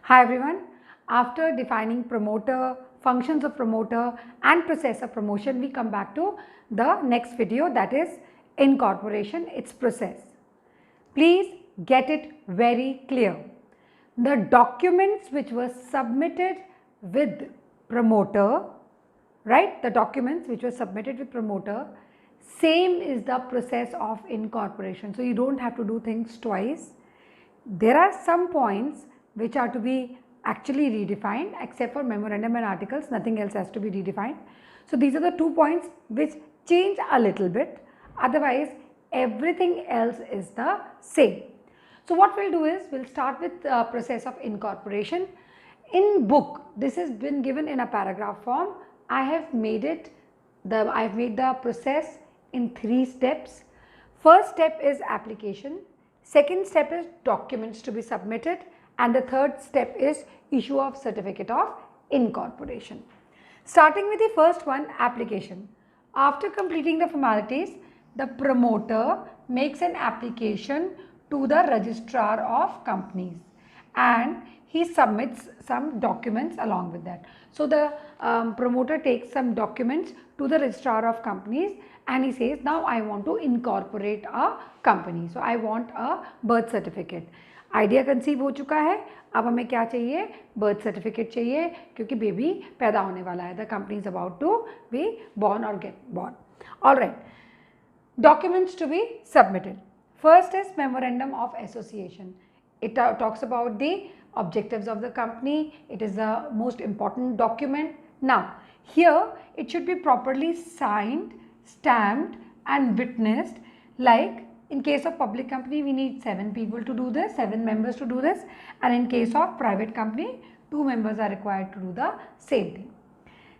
Hi everyone. After defining promoter, functions of promoter and process of promotion, we come back to the next video, that is incorporation, its process. Please get it very clear. The documents which were submitted with promoter, right? The documents which were submitted with promoter, same is the process of incorporation. So you don't have to do things twice. There are some points which are to be actually redefined, except for memorandum and articles, nothing else has to be redefined. So these are the 2 points which change a little bit, otherwise everything else is the same. So what we'll do is, we'll start with the process of incorporation. In book, this has been given in a paragraph form. I have made the process in 3 steps. First step is application, second step is documents to be submitted, and the third step is issue of certificate of incorporation. Starting with the first one, application. After completing the formalities, the promoter makes an application to the registrar of companies and he submits some documents along with that. So the promoter takes some documents to the registrar of companies and he says, now I want to incorporate a company. So I want a birth certificate. Idea conceive हो चुका है, अब हमें क्या चाहिए? Birth certificate चाहिए, क्योंकि baby पैदा होने वाला है. The company is about to be born or get born. All right. Documents to be submitted. First is Memorandum of Association. It talks about the objectives of the company. It is the most important document. Now, here it should be properly signed, stamped and witnessed. Like in case of public company, we need 7 people to do this, 7 members to do this, and in case of private company, 2 members are required to do the same thing.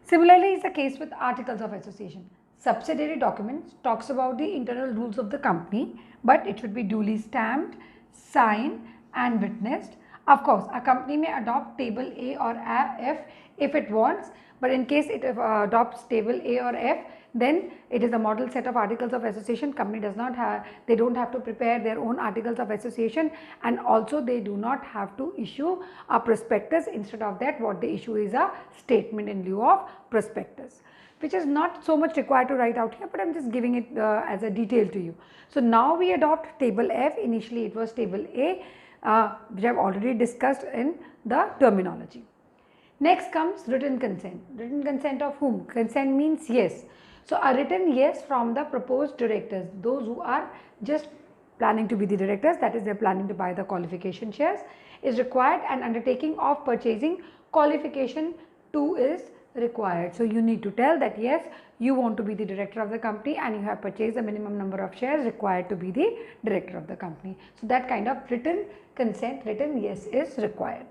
Similarly, is the case with Articles of Association. Subsidiary documents talks about the internal rules of the company, but it should be duly stamped, signed and witnessed. Of course, a company may adopt table A or F if it wants, but in case it adopts table A or F, then it is a model set of articles of association. Company does not have, they don't have to prepare their own articles of association, and also they do not have to issue a prospectus. Instead of that, what they issue is a statement in lieu of prospectus, which is not so much required to write out here, but I am just giving it as a detail to you. So now we adopt table F. Initially it was table A, which I have already discussed in the terminology. Next comes written consent. Written consent of whom? Consent means yes. So a written yes from the proposed directors, those who are just planning to be the directors, that is they are planning to buy the qualification shares, is required, and undertaking of purchasing qualification 2 is required. So you need to tell that yes, you want to be the director of the company and you have purchased the minimum number of shares required to be the director of the company. So that kind of written consent, written yes is required.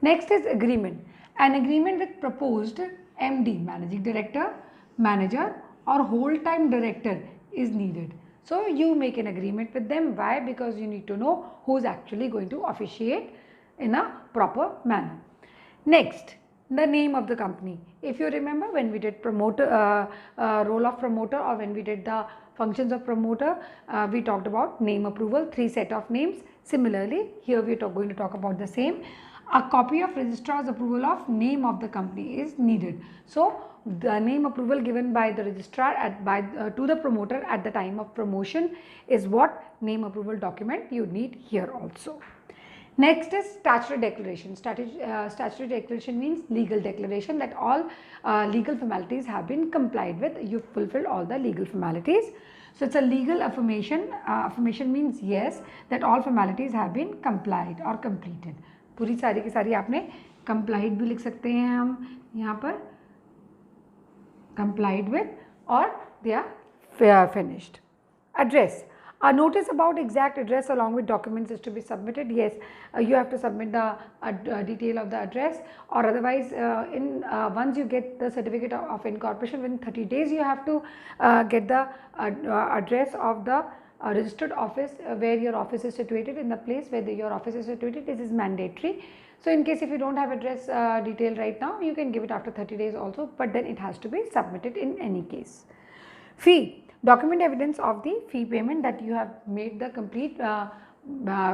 Next is agreement. An agreement with proposed MD, managing director, manager or whole-time director is needed. So you make an agreement with them. Why? Because you need to know who is actually going to officiate in a proper manner. Next, the name of the company. If you remember, when we did promoter, role of promoter, or when we did the functions of promoter, we talked about name approval, 3 set of names. Similarly, here we are going to talk about the same. A copy of registrar's approval of name of the company is needed. So the name approval given by the registrar to the promoter at the time of promotion is what name approval document you need here also. Next is statutory declaration. Statutory declaration means legal declaration that all legal formalities have been complied with. You fulfilled all the legal formalities. So it's a legal affirmation. Affirmation means yes, that all formalities have been complied or completed. पूरी सारी की सारी आपने complied भी लिख सकते हैं हम यहाँ पर, complied with, or they are finished. Address. A notice about exact address along with documents is to be submitted. Yes, you have to submit the detail of the address, or otherwise once you get the certificate of incorporation, within 30 days you have to get the address of the registered office where your office is situated, in the place where your office is situated. This is mandatory. So in case if you don't have address detail right now, you can give it after 30 days also, but then it has to be submitted in any case. Fee. Document evidence of the fee payment, that you have made the complete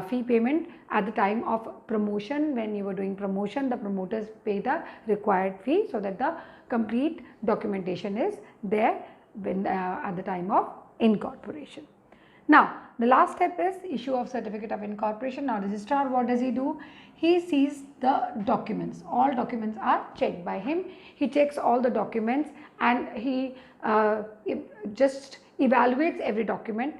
fee payment at the time of promotion. When you were doing promotion, the promoters pay the required fee so that the complete documentation is there when, at the time of incorporation. Now, the last step is issue of certificate of incorporation. Now, registrar, what does he do? He sees the documents. All documents are checked by him. He checks all the documents and he just evaluates every document,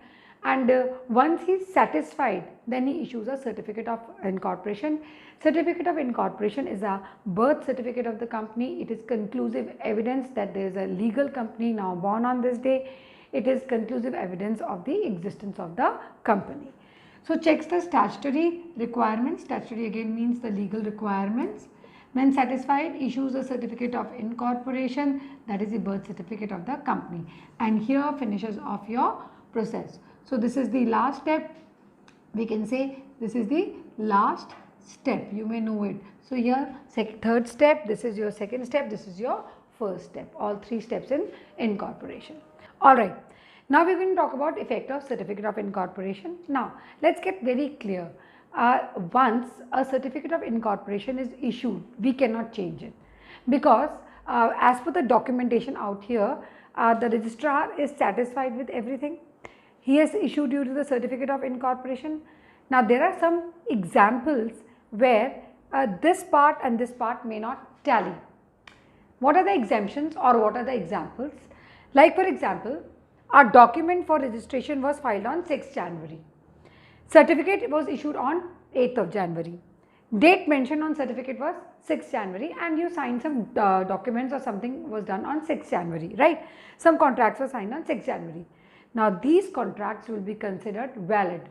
and once he is satisfied, then he issues a certificate of incorporation. Certificate of incorporation is a birth certificate of the company. It is conclusive evidence that there is a legal company now born on this day. It is conclusive evidence of the existence of the company. So, checks the statutory requirements. Statutory again means the legal requirements. When satisfied, issues a certificate of incorporation, that is the birth certificate of the company, and here finishes off your process. So, this is the last step. We can say this is the last step. You may know it. So, here third step, this is your second step, this is your first step. All three steps in incorporation. Alright, now we are going to talk about effect of certificate of incorporation. Now, let us get very clear. Once a certificate of incorporation is issued, we cannot change it, because as per the documentation out here, the registrar is satisfied with everything. He has issued you the certificate of incorporation. Now, there are some examples where this part and this part may not tally. What are the exemptions or what are the examples? Like, for example, our document for registration was filed on 6th January. Certificate was issued on 8th of January. Date mentioned on certificate was 6th January, and you signed some documents or something was done on 6th January, right? Some contracts were signed on 6th January. Now, these contracts will be considered valid.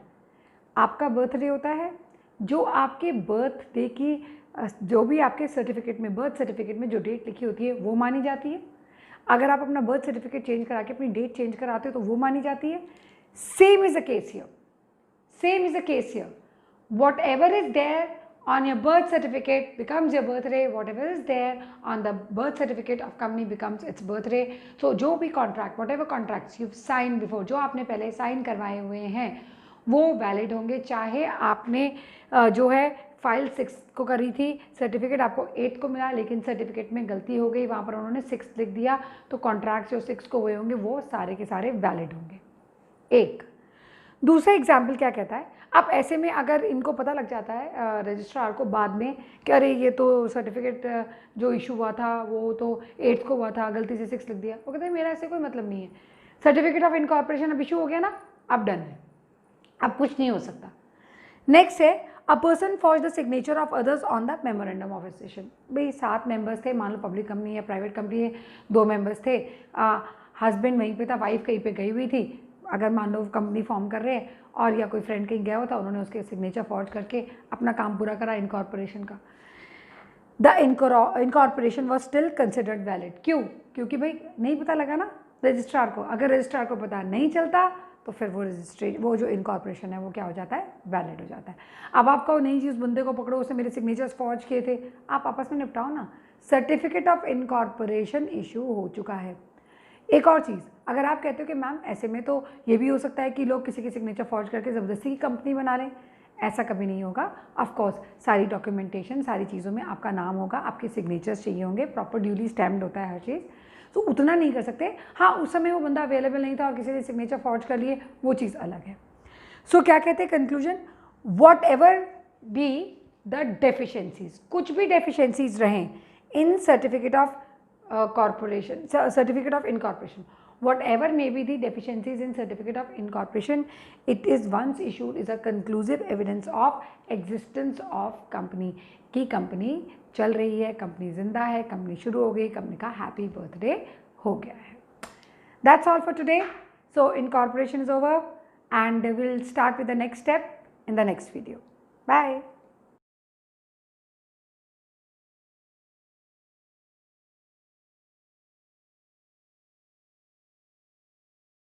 आपका birthday होता है, जो आपके birthday की जो भी आपके certificate में, बर्थ सर्टिफिकेट में जो डेट लिखी होती है वो मानी जाती है. अगर आप अपना बर्थ सर्टिफिकेट चेंज करा के अपनी डेट चेंज कराते हो तो वो मानी जाती है. Same is the case here. Same is the case here. Whatever is there on your birth certificate becomes your birthday. Whatever is there on the birth certificate of company becomes its birthday. So, जो भी contract, whatever contracts you've signed before, जो आपने पहले sign करवाए हुए हैं, वो valid होंगे. चाहे आपने जो है फाइल 6 को करी थी, सर्टिफिकेट आपको 8 को मिला, लेकिन सर्टिफिकेट में गलती हो गई, वहाँ पर उन्होंने 6 लिख दिया, तो कॉन्ट्रैक्ट जो 6 को हुए होंगे वो सारे के सारे वैलिड होंगे. एक दूसरा एग्जाम्पल क्या कहता है, अब ऐसे में अगर इनको पता लग जाता है रजिस्ट्रार को बाद में कि अरे ये तो सर्टिफिकेट जो इशू हुआ था वो तो 8 को हुआ था, गलती से 6 लिख दिया, वो कहते हैं मेरा ऐसे कोई मतलब नहीं है, सर्टिफिकेट ऑफ इनकॉर्पोरेशन अब इशू हो गया ना, अब डन है, अब कुछ नहीं हो सकता. नेक्स्ट है a person for the signature of others on the memorandum of association. भाई 7 मेंबर्स थे, मान लो पब्लिक कंपनी है, प्राइवेट कंपनी है, 2 मेंबर्स थे, हस्बैंड वहीं पे था, वाइफ कहीं पे गई हुई थी. अगर मान लो कंपनी फॉर्म कर रहे हैं और या कोई फ्रेंड कहीं गया हुआ था, उन्होंने उसके सिग्नेचर फॉर्ज करके अपना काम पूरा करा इनकॉर्पोरेशन का. The incorporation was still considered valid. क्यों? क्योंकि भाई नहीं पता लगा ना रजिस्ट्रार को. अगर रजिस्ट्रार को पता नहीं चलता तो फिर वो जो इनकॉर्पोरेशन है वो क्या हो जाता है, वैलिड हो जाता है. अब आप कहो नहीं जी उस बंदे को पकड़ो, उसने मेरे सिग्नेचर्स फॉर्ज किए थे, आप आपस में निपटाओ ना. सर्टिफिकेट ऑफ इनकॉर्पोरेशन इशू हो चुका है. एक और चीज़, अगर आप कहते हो कि मैम ऐसे में तो ये भी हो सकता है कि लोग किसी की सिग्नेचर फॉर्ज करके ज़बरदस्ती की कंपनी बना लें, ऐसा कभी नहीं होगा. ऑफ कोर्स सारी डॉक्यूमेंटेशन, सारी चीज़ों में आपका नाम होगा, आपके सिग्नेचर्स चाहिए होंगे, प्रॉपर ड्यूली स्टैम्प्ड होता है हर चीज़, तो उतना नहीं कर सकते. हाँ, उस समय वो बंदा अवेलेबल नहीं था और किसी ने सिग्नेचर फॉर्ज कर लिए, वो चीज़ अलग है. सो क्या कहते हैं conclusion, whatever be the deficiencies, कुछ भी डेफिशेंसीज रहें in certificate of corporation, certificate of incorporation, whatever may be the deficiencies in certificate of incorporation, it is once issued is a conclusive evidence of existence of company, कि company चल रही है, company जिंदा है, company शुरू हो गई, company का हैप्पी बर्थडे हो गया है. That's all for today. So incorporation is over and we'll start with the next step in the next video. Bye.